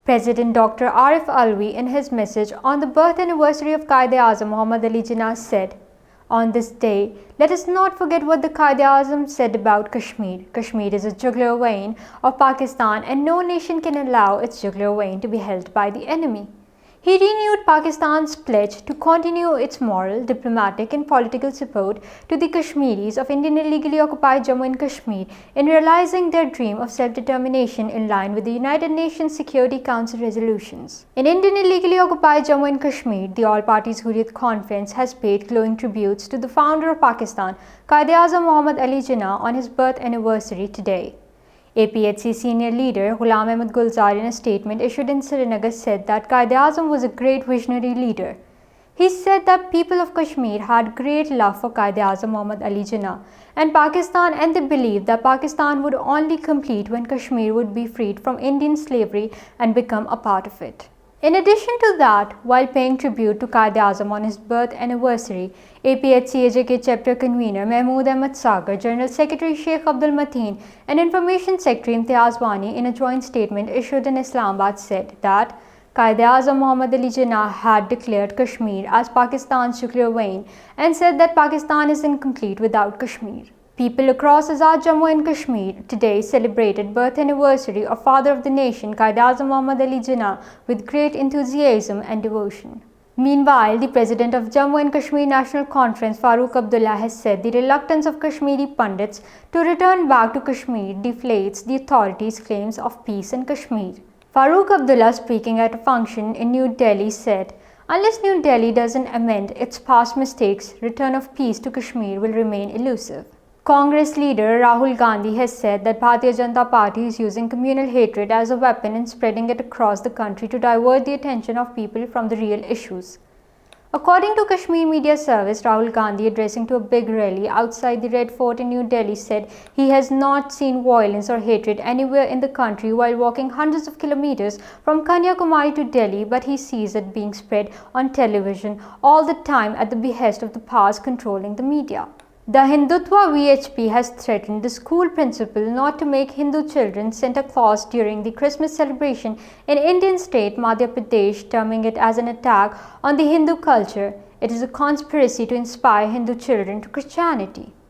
President Dr. Arif Alvi, in his message on the birth anniversary of Quaid-e-Azam Muhammad Ali Jinnah, said, "On this day, let us not forget what the Quaid-e-Azam said about Kashmir. Kashmir is a jugular vein of Pakistan, and no nation can allow its jugular vein to be held by the enemy." He renewed Pakistan's pledge to continue its moral, diplomatic and political support to the Kashmiris of Indian illegally occupied Jammu and Kashmir in realizing their dream of self-determination in line with the United Nations Security Council resolutions. In Indian illegally occupied Jammu and Kashmir, the All-Parties Hurriyat Conference has paid glowing tributes to the founder of Pakistan, Quaid-e-Azam Muhammad Ali Jinnah, on his birth anniversary today. APHC senior leader Ghulam Ahmad Gulzar, in a statement issued in Srinagar, said that Quaid-e-Azam was a great visionary leader. He said that people of Kashmir had great love for Quaid-e-Azam Muhammad Ali Jinnah and Pakistan, and they believed that Pakistan would only complete when Kashmir would be freed from Indian slavery and become a part of it. In addition to that, while paying tribute to Quaid-e-Azam on his birth anniversary, APHC-AJK chapter convener Mahmood Ahmad Sagar, General Secretary Sheikh Abdul Mateen, and Information Secretary Imtiaz Wani, in a joint statement issued in Islamabad, said that Quaid-e-Azam Muhammad Ali Jinnah had declared Kashmir as Pakistan's jugular vein and said that Pakistan is incomplete without Kashmir. People across Azad Jammu and Kashmir today celebrated birth anniversary of Father of the Nation Quaid-e-Azam Muhammad Ali Jinnah with great enthusiasm and devotion. Meanwhile, the President of Jammu and Kashmir National Conference Farooq Abdullah has said the reluctance of Kashmiri pundits to return back to Kashmir deflates the authorities' claims of peace in Kashmir. Farooq Abdullah, speaking at a function in New Delhi, said, "Unless New Delhi doesn't amend its past mistakes, return of peace to Kashmir will remain elusive." Congress leader Rahul Gandhi has said that Bharatiya Janata Party is using communal hatred as a weapon and spreading it across the country to divert the attention of people from the real issues. According to Kashmir Media Service, Rahul Gandhi, addressing to a big rally outside the Red Fort in New Delhi, said he has not seen violence or hatred anywhere in the country while walking hundreds of kilometers from Kanyakumari to Delhi, but he sees it being spread on television all the time at the behest of the powers controlling the media. The Hindutva VHP has threatened the school principal not to make Hindu children Santa Claus during the Christmas celebration in Indian state Madhya Pradesh, terming it as an attack on the Hindu culture. It is a conspiracy to inspire Hindu children to Christianity.